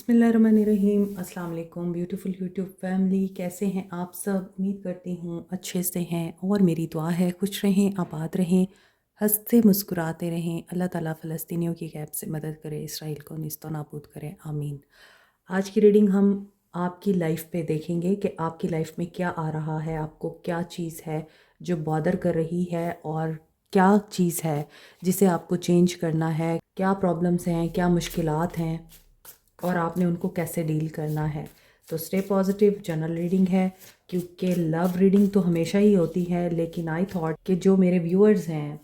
बिस्मिल्लाहिर्रहमानिर्रहीम। अस्सलाम वालेकुम ब्यूटीफुल यूट्यूब फैमिली, कैसे हैं आप सब? उम्मीद करती हूँ अच्छे से हैं और मेरी दुआ है खुश रहें, आबाद रहें, हंसते मुस्कुराते रहें। अल्लाह ताला फ़लस्तीनियों की गैब से मदद करे, इसराइल को निस्तो नाबूद करे, आमीन। आज की रीडिंग हम आपकी लाइफ पे देखेंगे कि आपकी लाइफ में क्या आ रहा है, आपको क्या चीज़ है जो बॉदर कर रही है और क्या चीज़ है जिसे आपको चेंज करना है, क्या प्रॉब्लम्स हैं, क्या मुश्किलात हैं और आपने उनको कैसे डील करना है। तो स्टे पॉजिटिव। जनरल रीडिंग है क्योंकि लव रीडिंग तो हमेशा ही होती है, लेकिन आई थॉट कि जो मेरे व्यूअर्स हैं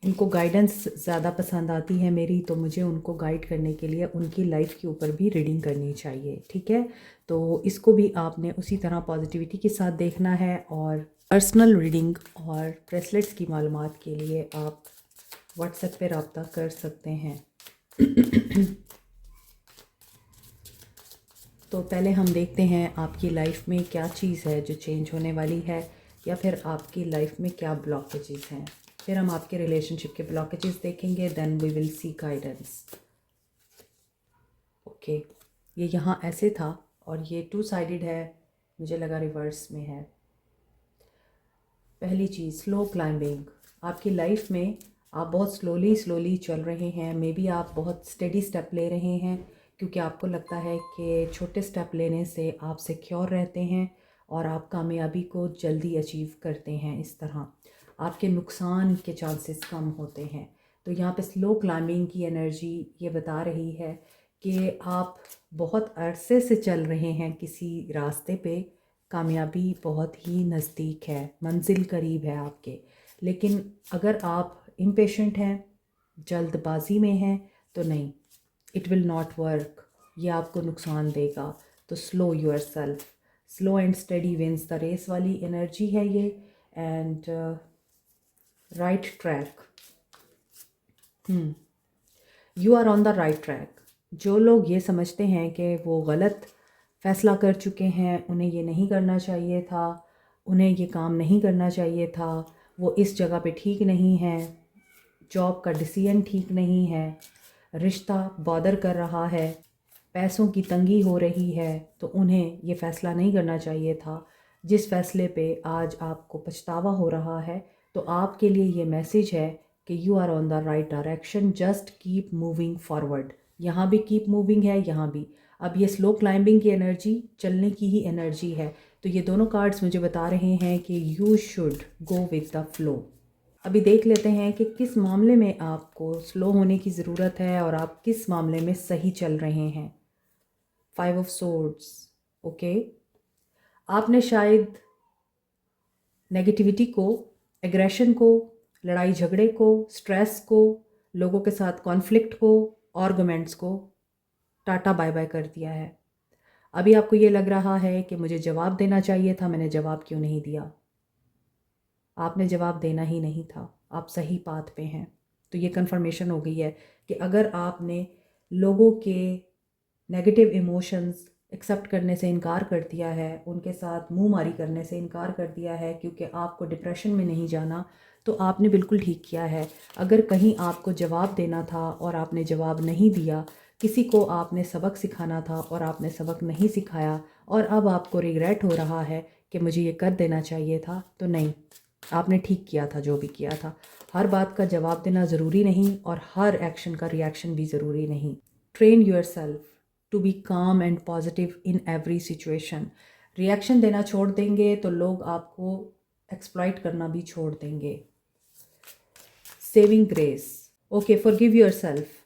उनको गाइडेंस ज़्यादा पसंद आती है मेरी, तो मुझे उनको गाइड करने के लिए उनकी लाइफ के ऊपर भी रीडिंग करनी चाहिए, ठीक है। तो इसको भी आपने उसी तरह पॉजिटिविटी के साथ देखना है। और पर्सनल रीडिंग और ब्रेसलेट्स की मालूमात के लिए आप व्हाट्सएप पे रब्ता कर सकते हैं। तो पहले हम देखते हैं आपकी लाइफ में क्या चीज़ है जो चेंज होने वाली है, या फिर आपकी लाइफ में क्या ब्लॉकेजेस हैं। फिर हम आपके रिलेशनशिप के ब्लॉकेजेस देखेंगे, then we will see guidance. Okay, ये यहाँ ऐसे था और ये टू साइडेड है, मुझे लगा रिवर्स में है। पहली चीज़, स्लो क्लाइंबिंग। आपकी लाइफ में आप बहुत स्लोली चल रहे हैं, मे बी आप बहुत स्टेडी स्टेप ले रहे हैं क्योंकि आपको लगता है कि छोटे स्टेप लेने से आप सिक्योर रहते हैं और आप कामयाबी को जल्दी अचीव करते हैं। इस तरह आपके नुकसान के चांसेस कम होते हैं। तो यहाँ पे स्लो क्लाइंबिंग की एनर्जी ये बता रही है कि आप बहुत अरसे से चल रहे हैं किसी रास्ते पे, कामयाबी बहुत ही नज़दीक है, मंजिल करीब है आपके। लेकिन अगर आप इम्पेशेंट हैं, जल्दबाजी में हैं, तो नहीं, इट विल नॉट वर्क, ये आपको नुकसान देगा। तो slow your self, slow and steady wins the race वाली एनर्जी है ये। And right track, you are on the right track. जो लोग ये समझते हैं कि वो गलत फ़ैसला कर चुके हैं, उन्हें ये नहीं करना चाहिए था, उन्हें ये काम नहीं करना चाहिए था, वो इस जगह पे ठीक नहीं है, जॉब का डिसीजन ठीक नहीं है, रिश्ता बॉदर कर रहा है, पैसों की तंगी हो रही है, तो उन्हें ये फ़ैसला नहीं करना चाहिए था जिस फ़ैसले पे आज आपको पछतावा हो रहा है। तो आपके लिए ये मैसेज है कि you are on the right direction, just keep moving forward. यहाँ भी कीप मूविंग है, यहाँ भी। अब ये स्लो क्लाइंबिंग की एनर्जी चलने की ही एनर्जी है। तो ये दोनों कार्ड्स मुझे बता रहे हैं कि you should go with the flow. अभी देख लेते हैं कि किस मामले में आपको स्लो होने की ज़रूरत है और आप किस मामले में सही चल रहे हैं। 5 ऑफ सोर्ड्स। ओके, आपने शायद नेगेटिविटी को, एग्रेशन को, लड़ाई झगड़े को, स्ट्रेस को, लोगों के साथ कॉन्फ्लिक्ट को, आर्गुमेंट्स को टाटा बाय बाय कर दिया है। अभी आपको ये लग रहा है कि मुझे जवाब देना चाहिए था, मैंने जवाब क्यों नहीं दिया। आपने जवाब देना ही नहीं था, आप सही पाथ पे हैं। तो ये कंफर्मेशन हो गई है कि अगर आपने लोगों के नेगेटिव इमोशंस एक्सेप्ट करने से इनकार कर दिया है, उनके साथ मुंहमारी करने से इनकार कर दिया है क्योंकि आपको डिप्रेशन में नहीं जाना, तो आपने बिल्कुल ठीक किया है। अगर कहीं आपको जवाब देना था और आपने जवाब नहीं दिया, किसी को आपने सबक सिखाना था और आपने सबक नहीं सिखाया, और अब आपको रिग्रेट हो रहा है कि मुझे ये कर देना चाहिए था, तो नहीं, आपने ठीक किया था जो भी किया था। हर बात का जवाब देना ज़रूरी नहीं और हर एक्शन का रिएक्शन भी ज़रूरी नहीं। Train yourself to be calm and positive in every situation. Reaction देना छोड़ देंगे तो लोग आपको एक्सप्लॉइट करना भी छोड़ देंगे। Saving grace. Okay, forgive your self.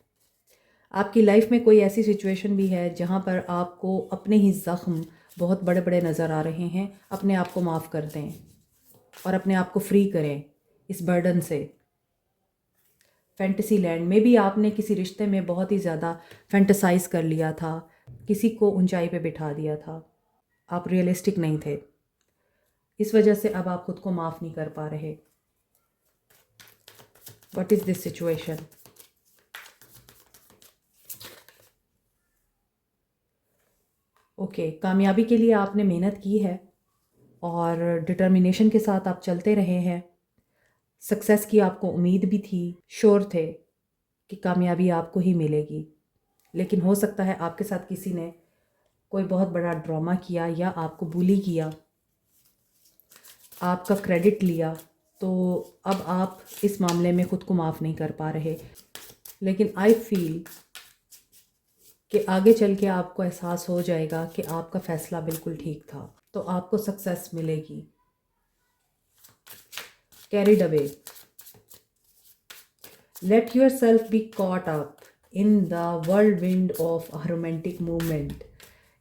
आपकी लाइफ में कोई ऐसी सिचुएशन भी है जहाँ पर आपको अपने ही ज़ख्म बहुत बड़े बड़े नज़र आ रहे हैं, अपने आप को माफ़ कर दें और अपने आप को फ्री करें इस बर्डन से। फैंटेसी लैंड में भी आपने किसी रिश्ते में बहुत ही ज़्यादा फैंटेसाइज कर लिया था, किसी को ऊंचाई पे बिठा दिया था, आप रियलिस्टिक नहीं थे, इस वजह से अब आप खुद को माफ़ नहीं कर पा रहे। What is this situation? Okay, कामयाबी के लिए आपने मेहनत की है और डिटर्मिनेशन के साथ आप चलते रहे हैं। सक्सेस की आपको उम्मीद भी थी, श्योर थे कि कामयाबी आपको ही मिलेगी, लेकिन हो सकता है आपके साथ किसी ने कोई बहुत बड़ा ड्रामा किया या आपको बुली किया, आपका क्रेडिट लिया, तो अब आप इस मामले में ख़ुद को माफ़ नहीं कर पा रहे। लेकिन आई फील कि आगे चल के आपको एहसास हो जाएगा कि आपका फ़ैसला बिल्कुल ठीक था, तो आपको सक्सेस मिलेगी। Carried away, let your self be caught up in the whirlwind of a romantic movement.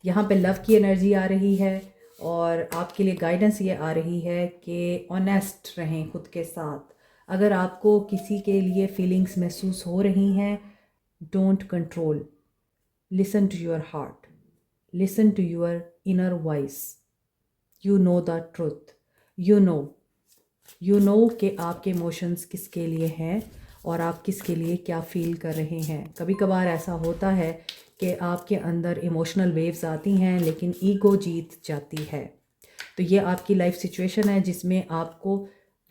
यहाँ पे लव की एनर्जी आ रही है और आपके लिए गाइडेंस ये आ रही है कि ऑनेस्ट रहें खुद के साथ। अगर आपको किसी के लिए फीलिंग्स महसूस हो रही हैं, don't control, listen to your heart, listen to your inner voice. You know the truth, you know कि आपके इमोशंस किसके लिए हैं और आप किसके लिए क्या फ़ील कर रहे हैं। कभी कभार ऐसा होता है कि आपके अंदर इमोशनल वेव्स आती हैं लेकिन ईगो जीत जाती है। तो ये आपकी लाइफ सिचुएशन है जिसमें आपको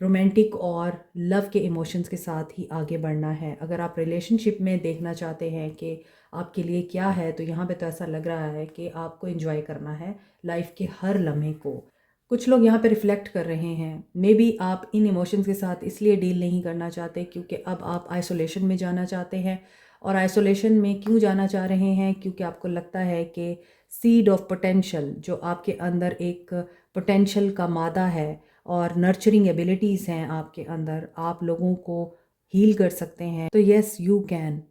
रोमांटिक और लव के इमोशंस के साथ ही आगे बढ़ना है। अगर आप रिलेशनशिप में देखना चाहते हैं कि आपके लिए क्या है, तो यहाँ पे तो ऐसा लग रहा है कि आपको एंजॉय करना है लाइफ के हर लम्हे को। कुछ लोग यहाँ पे रिफ़्लेक्ट कर रहे हैं, मे बी आप इन इमोशंस के साथ इसलिए डील नहीं करना चाहते क्योंकि अब आप आइसोलेशन में जाना चाहते हैं। और आइसोलेशन में क्यों जाना चाह रहे हैं? क्योंकि आपको लगता है कि सीड ऑफ पोटेंशियल, जो आपके अंदर एक पोटेंशियल का मादा है और नर्चरिंग एबिलिटीज़ हैं आपके अंदर, आप लोगों को हील कर सकते हैं। तो येस यू कैन,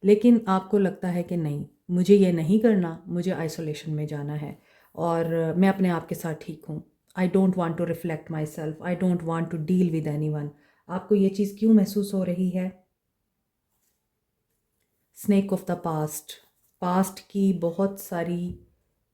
लेकिन आपको लगता है कि नहीं, मुझे ये नहीं करना, मुझे आइसोलेशन में जाना है और मैं अपने आप के साथ ठीक हूँ। I don't want to reflect my self, I don't want to deal with anyone. आपको ये चीज़ क्यों महसूस हो रही है? Snake of the past, past की बहुत सारी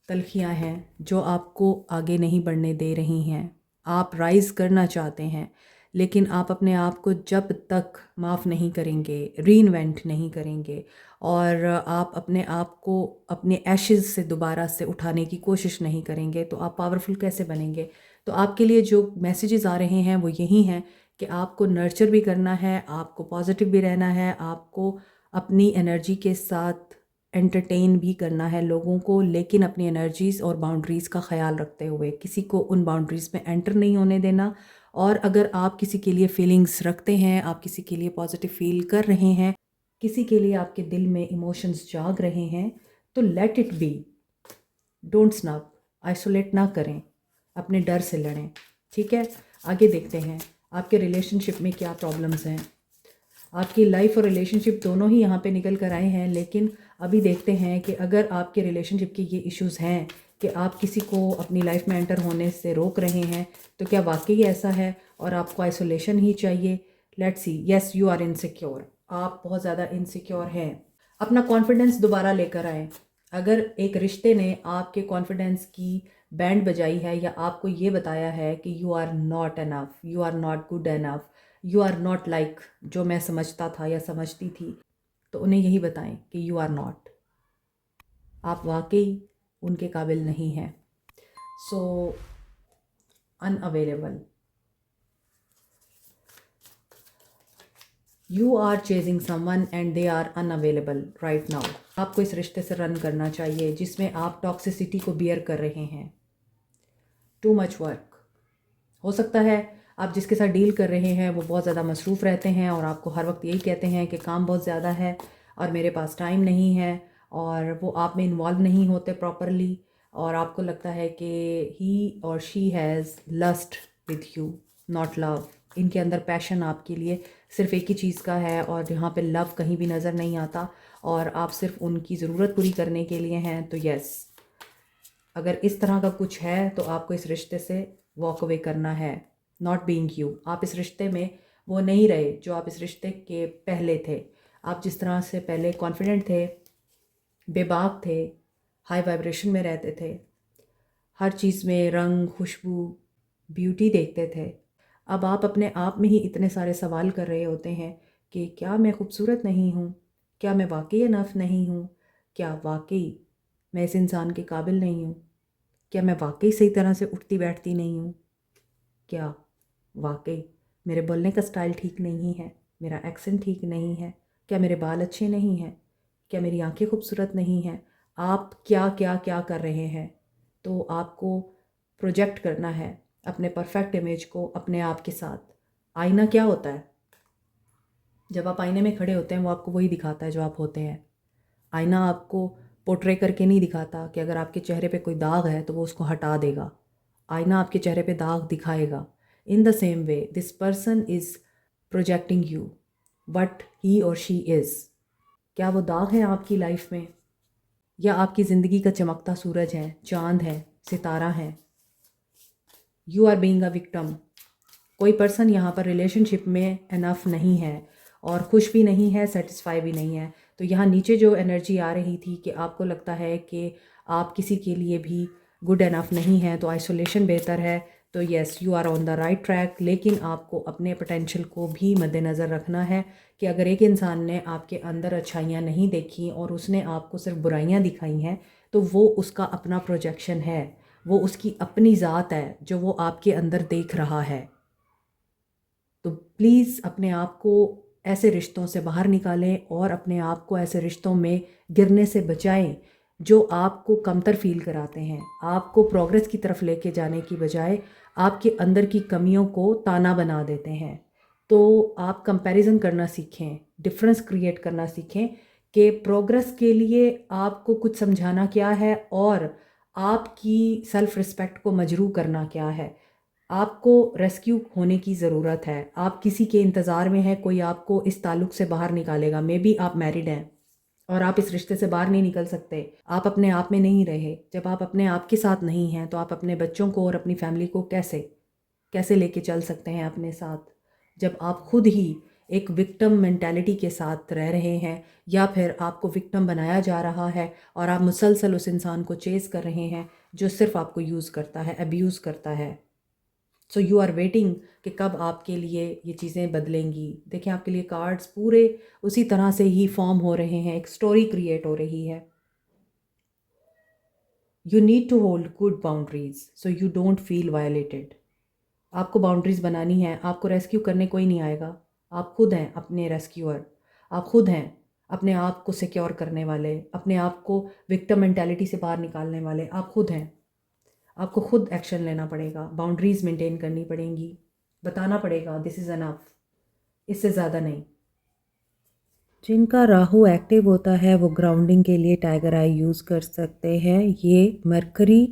तलखियाँ हैं जो आपको आगे नहीं बढ़ने दे रही हैं। आप राइज़ करना चाहते हैं, लेकिन आप अपने आप को जब तक माफ़ नहीं करेंगे, रीइन्वेंट नहीं करेंगे और आप अपने आप को अपने एशेज़ से दोबारा से उठाने की कोशिश नहीं करेंगे, तो आप पावरफुल कैसे बनेंगे? तो आपके लिए जो मैसेजेस आ रहे हैं वो यही हैं कि आपको नर्चर भी करना है, आपको पॉजिटिव भी रहना है, आपको अपनी एनर्जी के साथ एंटरटेन भी करना है लोगों को, लेकिन अपनी एनर्जीज़ और बाउंड्रीज़ का ख्याल रखते हुए किसी को उन बाउंड्रीज़ में एंटर नहीं होने देना। और अगर आप किसी के लिए फीलिंग्स रखते हैं, आप किसी के लिए पॉजिटिव फील कर रहे हैं, किसी के लिए आपके दिल में इमोशंस जाग रहे हैं, तो let it be, don't snub, isolate ना करें, अपने डर से लड़ें। ठीक है, आगे देखते हैं आपके रिलेशनशिप में क्या प्रॉब्लम्स हैं। आपकी लाइफ और रिलेशनशिप दोनों ही यहाँ पे निकल कर आए हैं, लेकिन अभी देखते हैं कि अगर आपके रिलेशनशिप के ये इश्यूज़ हैं कि आप किसी को अपनी लाइफ में एंटर होने से रोक रहे हैं, तो क्या वाकई ऐसा है और आपको आइसोलेशन ही चाहिए? Let's see, yes you are insecure, आप बहुत ज़्यादा इनसिक्योर हैं। अपना कॉन्फिडेंस दोबारा लेकर आएँ। अगर एक रिश्ते ने आपके कॉन्फिडेंस की बैंड बजाई है या आपको ये बताया है कि you are not enough, you are not good enough, you are not like जो मैं समझता था या समझती थी, तो उन्हें यही बताएं कि यू आर नॉट, आप वाकई उनके काबिल नहीं हैं। So unavailable, you are chasing someone and they are unavailable right now. आपको इस रिश्ते से रन करना चाहिए जिसमें आप टॉक्सिसिटी को बियर कर रहे हैं। टू मच वर्क, हो सकता है आप जिसके साथ डील कर रहे हैं वो बहुत ज़्यादा मसरूफ़ रहते हैं और आपको हर वक्त यही कहते हैं कि काम बहुत ज़्यादा है और मेरे पास टाइम नहीं है, और वो आप में इन्वॉल्व नहीं होते प्रॉपरली, और आपको लगता है कि ही और she has lust with you, not love. इनके अंदर पैशन आपके लिए सिर्फ एक ही चीज़ का है और यहाँ पे लव कहीं भी नज़र नहीं आता और आप सिर्फ उनकी ज़रूरत पूरी करने के लिए हैं। तो यस, अगर इस तरह का कुछ है तो आपको इस रिश्ते से वॉक अवे करना है। नॉट बीइंग यू, आप इस रिश्ते में वो नहीं रहे जो आप इस रिश्ते के पहले थे। आप जिस तरह से पहले कॉन्फिडेंट थे, बेबाक थे, हाई वाइब्रेशन में रहते थे, हर चीज़ में रंग, खुशबू, ब्यूटी देखते थे, अब आप अपने आप में ही इतने सारे सवाल कर रहे होते हैं कि क्या मैं खूबसूरत नहीं हूँ? क्या मैं वाकई इनफ नहीं हूँ? क्या वाकई मैं इस इंसान के काबिल नहीं हूँ? क्या मैं वाकई सही तरह से उठती बैठती नहीं हूँ? क्या वाकई मेरे बोलने का स्टाइल ठीक नहीं है? मेरा एक्सेंट ठीक नहीं है? क्या मेरे बाल अच्छे नहीं हैं? क्या मेरी आंखें खूबसूरत नहीं हैं? आप क्या क्या क्या कर रहे हैं? तो आपको प्रोजेक्ट करना है अपने परफेक्ट इमेज को अपने आप के साथ। आईना क्या होता है? जब आप आईने में खड़े होते हैं वो आपको वही दिखाता है जो आप होते हैं। आईना आपको पोर्ट्रे करके नहीं दिखाता कि अगर आपके चेहरे पे कोई दाग है तो वो उसको हटा देगा। आईना आपके चेहरे पे दाग दिखाएगा। In the same way this person is projecting you what he और शी इज़। क्या वो दाग है आपकी लाइफ में, या आपकी ज़िंदगी का चमकता सूरज है, चांद है, सितारा है? You are being a victim. कोई पर्सन यहाँ पर रिलेशनशिप में इनफ नहीं है और खुश भी नहीं है, सेटिस्फाई भी नहीं है। तो यहाँ नीचे जो एनर्जी आ रही थी कि आपको लगता है कि आप किसी के लिए भी गुड इनफ नहीं है, तो आइसोलेशन बेहतर है। तो yes, you are on the right track, लेकिन आपको अपने पोटेंशियल को भी मद्देनज़र रखना है कि अगर एक इंसान ने आपके अंदर अच्छाइयाँ नहीं देखी और उसने आपको सिर्फ बुराइयाँ दिखाई हैं, तो वो उसका अपना प्रोजेक्शन है, वो उसकी अपनी ज़ात है जो वो आपके अंदर देख रहा है। तो प्लीज़ अपने आप को ऐसे रिश्तों से बाहर निकालें और अपने आप को ऐसे रिश्तों में गिरने से बचाएं जो आपको कमतर फील कराते हैं, आपको प्रोग्रेस की तरफ लेके जाने की बजाय आपके अंदर की कमियों को ताना बना देते हैं। तो आप कंपैरिजन करना सीखें, डिफरेंस क्रिएट करना सीखें कि प्रोग्रेस के लिए आपको कुछ समझाना क्या है और आपकी सेल्फ रिस्पेक्ट को मजरू करना क्या है। आपको रेस्क्यू होने की ज़रूरत है। आप किसी के इंतज़ार में हैं, कोई आपको इस ताल्लुक़ से बाहर निकालेगा। मे बी आप मैरिड हैं और आप इस रिश्ते से बाहर नहीं निकल सकते। आप अपने आप में नहीं रहे। जब आप अपने आप के साथ नहीं हैं तो आप अपने बच्चों को और अपनी फैमिली को कैसे कैसे लेके चल सकते हैं अपने साथ, जब आप खुद ही एक विक्टिम मेंटालिटी के साथ रह रहे हैं, या फिर आपको विक्टिम बनाया जा रहा है और आप मुसलसल उस इंसान को चेज़ कर रहे हैं जो सिर्फ आपको यूज़ करता है, अब्यूज़ करता है। सो यू आर वेटिंग कि कब आपके लिए ये चीज़ें बदलेंगी। देखें, आपके लिए कार्ड्स पूरे उसी तरह से ही फॉर्म हो रहे हैं, एक स्टोरी क्रिएट हो रही है। You need to hold good boundaries so you don't feel violated. आपको बाउंड्रीज़ बनानी है। आपको रेस्क्यू करने कोई नहीं आएगा। आप खुद हैं अपने रेस्क्यूअर। आप खुद हैं अपने आप को सिक्योर करने वाले, अपने आप को विक्टिम मेंटालिटी से बाहर निकालने वाले। आप खुद हैं। आपको खुद एक्शन लेना पड़ेगा, बाउंड्रीज़ मेंटेन करनी पड़ेंगी, बताना पड़ेगा दिस इज़ अनफ, इससे ज़्यादा नहीं। जिनका राहु एक्टिव होता है वो ग्राउंडिंग के लिए टाइगर आई यूज़ कर सकते हैं। ये मरकरी,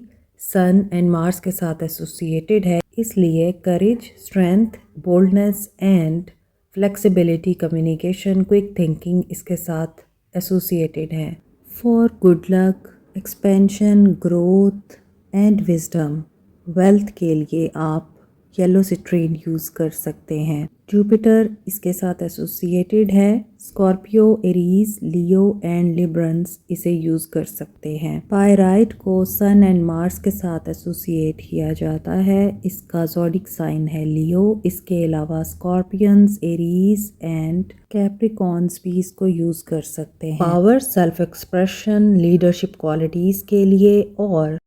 सन एंड मार्स के साथ एसोसिएटेड है, इसलिए courage, strength, boldness and flexibility, communication, quick thinking इसके साथ एसोसिएटेड है। For good luck, expansion, growth and wisdom, wealth के लिए आप येलो सिट्रीन यूज़ कर सकते हैं। जुपिटर इसके साथ एसोसिएटेड है। Scorpio, Aries, Leo and Librans इसे यूज़ कर सकते हैं। पायराइट को सन एंड मार्स के साथ एसोसिएट किया जाता है। इसका ज़ोडिक साइन है लियो। इसके अलावा स्कॉर्पियंस, एरीज एंड कैप्रिकॉन्स भी इसको यूज़ कर सकते हैं। Power, self expression, leadership qualities के लिए, और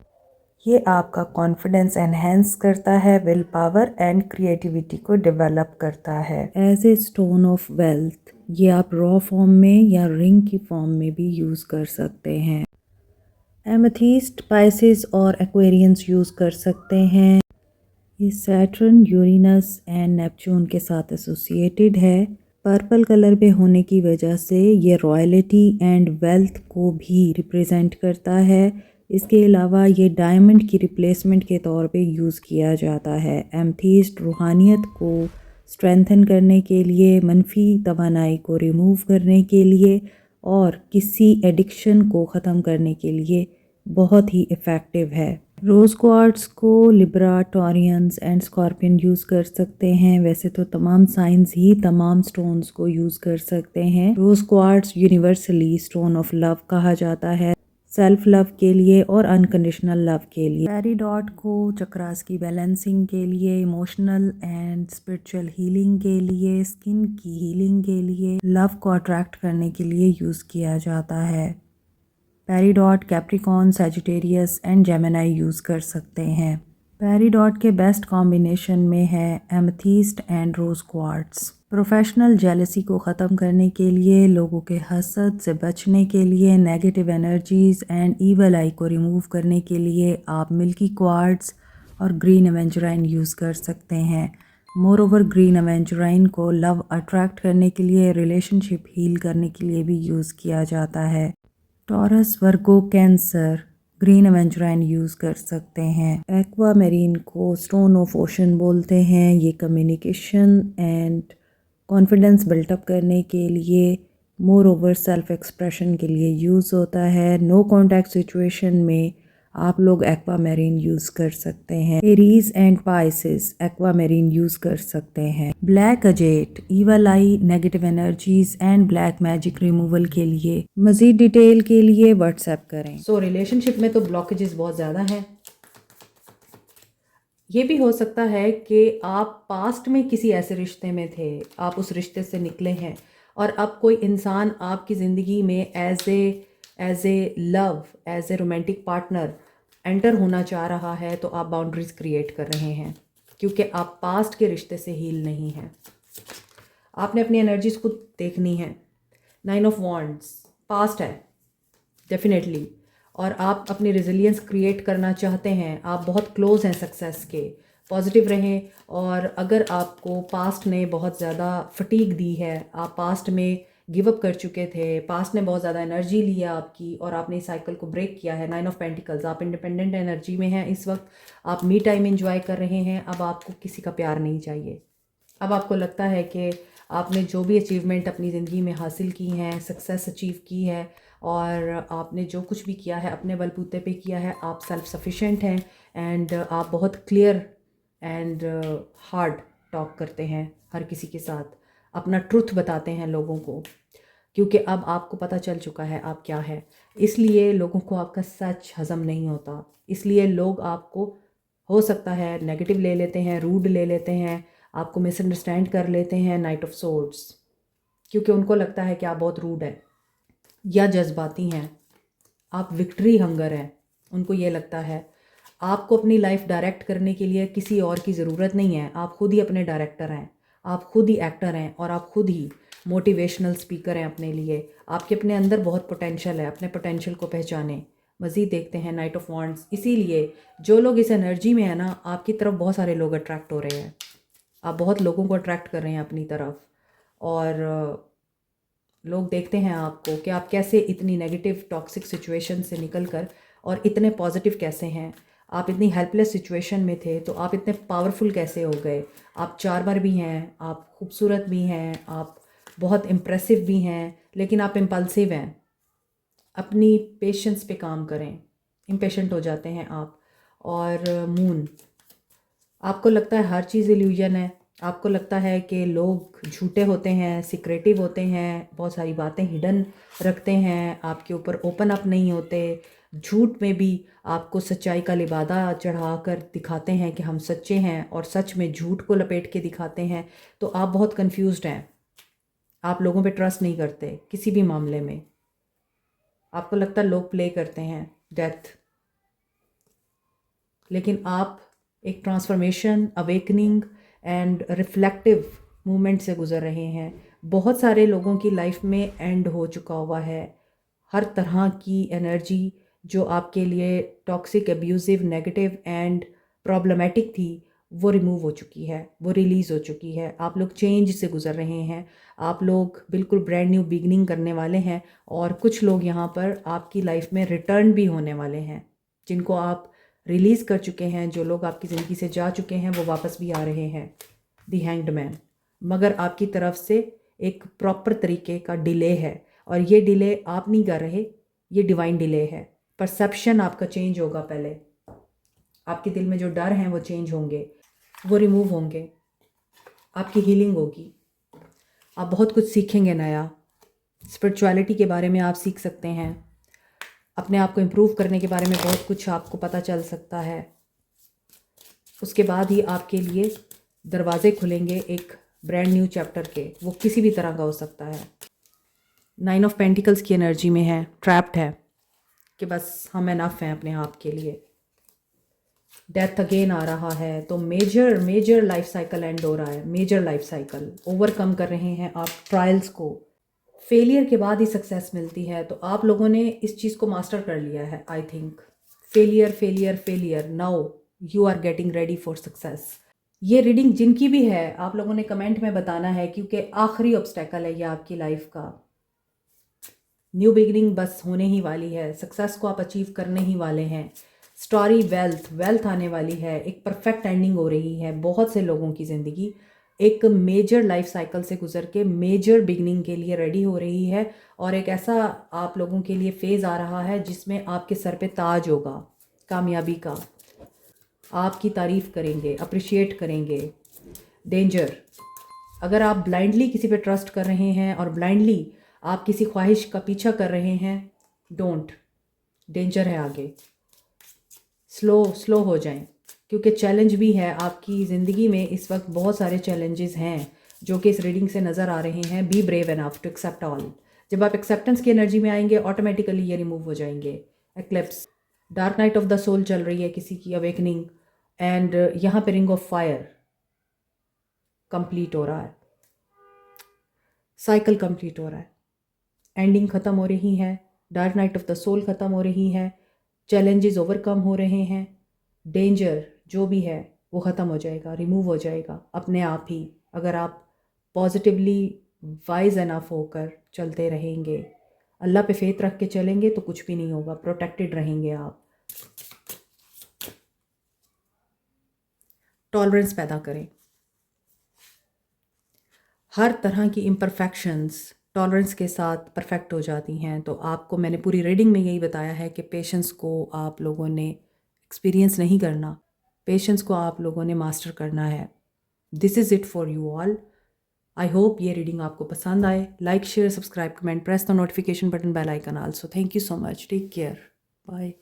ये आपका कॉन्फिडेंस एनहेंस करता है, विल पावर एंड क्रिएटिविटी को डेवलप करता है। As a stone of wealth ये आप रॉ फॉर्म में या रिंग की फॉर्म में भी यूज़ कर सकते हैं। एमेथिस्ट, पाइसिस और एक्वेरियंस यूज़ कर सकते हैं। ये सैटर्न, यूरेनस एंड नेपच्यून के साथ एसोसिएटेड है। पर्पल कलर पे होने की वजह से ये रॉयल्टी एंड वेल्थ को भी रिप्रेजेंट करता है। इसके अलावा ये डायमंड की रिप्लेसमेंट के तौर पे यूज़ किया जाता है। एमेथिस्ट रूहानियत को स्ट्रेंथन करने के लिए, मनफी तवानाई को रिमूव करने के लिए और किसी एडिक्शन को ख़त्म करने के लिए बहुत ही इफ़ेक्टिव है। रोज़ क्वार्ट्स को Libra, Taureans and scorpion use कर सकते हैं। वैसे तो तमाम साइंस ही तमाम स्टोन्स को यूज़ कर सकते हैं। Rose quartz universally stone of love कहा जाता है, सेल्फ लव के लिए और अनकंडीशनल लव के लिए। पेरीडॉट को चक्रास की बैलेंसिंग के लिए, इमोशनल एंड स्पिरिचुअल हीलिंग के लिए, स्किन की हीलिंग के लिए, लव को अट्रैक्ट करने के लिए यूज़ किया जाता है। Peridot Capricorn, Sagittarius and Gemini use कर सकते हैं। पेरिडॉट के बेस्ट कॉम्बिनेशन में है amethyst and rose quartz. Professional jealousy को ख़त्म करने के लिए, लोगों के हसद से बचने के लिए, नेगेटिव एनर्जीज़ एंड ईवल आई को रिमूव करने के लिए आप मिल्की क्वार्ट्स और ग्रीन एवेंजराइन यूज़ कर सकते हैं। मोर ओवर ग्रीन एवेंजराइन को लव अट्रैक्ट करने के लिए, रिलेशनशिप हील करने के लिए भी यूज़ किया जाता है। टॉरस, वर्गो, कैंसर ग्रीन एवेंजराइन यूज़ कर सकते हैं। एक्वा मेरीन को स्टोन ऑफ ओशन बोलते हैं। ये कम्युनिकेशन एंड कॉन्फिडेंस बिल्टअप करने के लिए, मोर ओवर सेल्फ एक्सप्रेशन के लिए यूज़ होता है। नो कॉन्टैक्ट सिचुएशन में आप लोग एक्वा मेरीन यूज़ कर सकते हैं। Aries and Pisces aqua marine use कर सकते हैं। Black अजेट evil I, negative energies and black magic removal के लिए। मज़ीद डिटेल के लिए व्हाट्सएप करें। रिलेशनशिप में तो ब्लॉकेजेस बहुत ज़्यादा हैं। ये भी हो सकता है कि आप पास्ट में किसी ऐसे रिश्ते में थे, आप उस रिश्ते से निकले हैं और अब कोई इंसान आपकी ज़िंदगी में as a love, as a romantic partner enter होना चाह रहा है, तो आप बाउंड्रीज़ क्रिएट कर रहे हैं क्योंकि आप पास्ट के रिश्ते से हील नहीं हैं। आपने अपनी एनर्जीज को देखनी है। 9 ऑफ वॉन्ड्स पास्ट है डेफिनेटली, और आप अपनी रेजिलियंस क्रिएट करना चाहते हैं। आप बहुत क्लोज हैं सक्सेस के, पॉजिटिव रहें। और अगर आपको पास्ट ने बहुत ज़्यादा फटीग दी है, आप पास्ट में गिव अप कर चुके थे, पास्ट ने बहुत ज़्यादा एनर्जी लिया आपकी और आपने इस साइकिल को ब्रेक किया है। 9 ऑफ पेंटिकल्स, आप इंडिपेंडेंट एनर्जी में हैं इस वक्त, आप मी टाइम एंजॉय कर रहे हैं। अब आपको किसी का प्यार नहीं चाहिए। अब आपको लगता है कि आपने जो भी अचीवमेंट अपनी ज़िंदगी में हासिल की हैं, सक्सेस अचीव की है और आपने जो कुछ भी किया है अपने बलबूते पे किया है, आप सेल्फ सफिशेंट हैं एंड आप बहुत क्लियर एंड हार्ड टॉक करते हैं हर किसी के साथ, अपना ट्रुथ बताते हैं लोगों को, क्योंकि अब आपको पता चल चुका है आप क्या है। इसलिए लोगों को आपका सच हज़म नहीं होता, इसलिए लोग आपको हो सकता है नेगेटिव ले लेते हैं, रूड ले लेते हैं, आपको मिसअंडरस्टैंड कर लेते हैं। नाइट ऑफ सोर्ड्स, क्योंकि उनको लगता है कि आप बहुत रूड हैं या जज्बाती हैं, आप विक्ट्री हंगर हैं। उनको ये लगता है आपको अपनी लाइफ डायरेक्ट करने के लिए किसी और की ज़रूरत नहीं है, आप खुद ही अपने डायरेक्टर हैं, आप खुद ही एक्टर हैं और आप खुद ही मोटिवेशनल स्पीकर हैं अपने लिए। आपके अपने अंदर बहुत पोटेंशियल है, अपने पोटेंशियल को पहचानें। मज़ीद देखते हैं नाइट ऑफ वॉन्ड्स। इसीलिए जो लोग इस एनर्जी में है ना, आपकी तरफ बहुत सारे लोग अट्रैक्ट हो रहे हैं, आप बहुत लोगों को अट्रैक्ट कर रहे हैं अपनी तरफ। और लोग देखते हैं आपको कि आप कैसे इतनी नेगेटिव टॉक्सिक सिचुएशन से निकल कर और इतने पॉजिटिव कैसे हैं। आप इतनी हेल्पलेस सिचुएशन में थे तो आप इतने पावरफुल कैसे हो गए। आप चारबार भी हैं, आप खूबसूरत भी हैं, आप बहुत इम्प्रेसिव भी हैं, लेकिन आप इम्पल्सिव हैं। अपनी पेशेंस पे काम करें, इम्पेशेंट हो जाते हैं आप। और मून, आपको लगता है हर चीज़ इल्यूजन है, आपको लगता है कि लोग झूठे होते हैं, सिक्रेटिव होते हैं, बहुत सारी बातें हिडन रखते हैं, आपके ऊपर ओपन अप नहीं होते। झूठ में भी आपको सच्चाई का लिबादा चढ़ा कर दिखाते हैं कि हम सच्चे हैं और सच में झूठ को लपेट के दिखाते हैं। तो आप बहुत कंफ्यूज्ड हैं, आप लोगों पे ट्रस्ट नहीं करते किसी भी मामले में। आपको लगता है लोग प्ले करते हैं डेथ, लेकिन आप एक transformation, awakening and reflective movement से गुज़र रहे हैं। बहुत सारे लोगों की लाइफ में एंड हो चुका हुआ है। हर तरह की एनर्जी जो आपके लिए toxic, abusive, negative and problematic थी, वो रिमूव हो चुकी है, वो रिलीज़ हो चुकी है। आप लोग चेंज से गुज़र रहे हैं, आप लोग बिल्कुल ब्रांड न्यू बिगनिंग करने वाले हैं। और कुछ लोग यहाँ पर आपकी लाइफ में रिटर्न भी होने वाले हैं, जिनको आप रिलीज़ कर चुके हैं। जो लोग आपकी ज़िंदगी से जा चुके हैं वो वापस भी आ रहे हैं। दी हैंग्ड मैन, मगर आपकी तरफ से एक प्रॉपर तरीके का डिले है, और ये डिले आप नहीं कर रहे, ये डिवाइन डिले है। परसेप्शन आपका चेंज होगा। पहले आपके दिल में जो डर हैं वो चेंज होंगे, वो रिमूव होंगे, आपकी हीलिंग होगी, आप बहुत कुछ सीखेंगे नया। स्पिरिचुअलिटी के बारे में आप सीख सकते हैं, अपने आप को इम्प्रूव करने के बारे में बहुत कुछ आपको पता चल सकता है। उसके बाद ही आपके लिए दरवाजे खुलेंगे एक ब्रांड न्यू चैप्टर के, वो किसी भी तरह का हो सकता है। 9 ऑफ पेंटिकल्स की एनर्जी में है, ट्रैप्ड है कि बस हम एनफ हैं अपने आप के लिए। डेथ अगेन आ रहा है, तो major major life cycle end हो रहा है, मेजर लाइफ साइकिल ओवरकम कर रहे हैं आप ट्रायल्स को। फेलियर के बाद ही सक्सेस मिलती है, तो आप लोगों ने इस चीज़ को मास्टर कर लिया है I think. Failure failure failure, now you are getting ready for success. ये रीडिंग जिनकी भी है आप लोगों ने कमेंट में बताना है, क्योंकि आखिरी ऑब्स्टेकल है ये आपकी लाइफ का। न्यू बिगिनिंग बस होने ही वाली है, सक्सेस को आप अचीव करने ही वाले हैं। स्टोरी वेल्थ वेल्थ आने वाली है, एक परफेक्ट एंडिंग हो रही है बहुत से लोगों की ज़िंदगी एक मेजर लाइफ साइकिल से गुजर के मेजर बिगनिंग के लिए रेडी हो रही है। और एक ऐसा आप लोगों के लिए फेज़ आ रहा है जिसमें आपके सर पे ताज होगा कामयाबी का, आपकी तारीफ़ करेंगे, अप्रिशिएट करेंगे। डेंजर, अगर आप ब्लाइंडली किसी पे ट्रस्ट कर रहे हैं और ब्लाइंडली आप किसी ख्वाहिश का पीछा कर रहे हैं, डोंट, डेंजर है आगे। स्लो हो जाएं, क्योंकि चैलेंज भी है आपकी ज़िंदगी में इस वक्त, बहुत सारे चैलेंजेस हैं जो कि इस रीडिंग से नज़र आ रहे हैं। Be brave enough to accept all. जब आप एक्सेप्टेंस की एनर्जी में आएंगे ऑटोमेटिकली ये रिमूव हो जाएंगे। Eclipse, dark night of the soul चल रही है किसी की अवेकनिंग, एंड यहाँ पे रिंग ऑफ फायर कंप्लीट हो रहा है, साइकिल कंप्लीट हो रहा है, एंडिंग ख़त्म हो रही है, dark night of the soul ख़त्म हो रही है, चैलेंजेस ओवरकम हो रहे हैं, डेंजर जो भी है वो ख़त्म हो जाएगा, रिमूव हो जाएगा अपने आप ही, अगर आप पॉजिटिवली वाइज एनफ होकर चलते रहेंगे, अल्लाह पे फेथ रख के चलेंगे तो कुछ भी नहीं होगा, प्रोटेक्टेड रहेंगे आप। टॉलरेंस पैदा करें, हर तरह की इम्परफेक्शंस टॉलरेंस के साथ परफेक्ट हो जाती हैं। तो आपको मैंने पूरी रीडिंग में यही बताया है कि पेशेंस को आप लोगों ने एक्सपीरियंस नहीं करना, पेशेंस को आप लोगों ने मास्टर करना है। This is it for you all. I hope ये रीडिंग आपको पसंद आए। Like share subscribe comment press the notification button bell icon also. Thank you so much, take care, bye.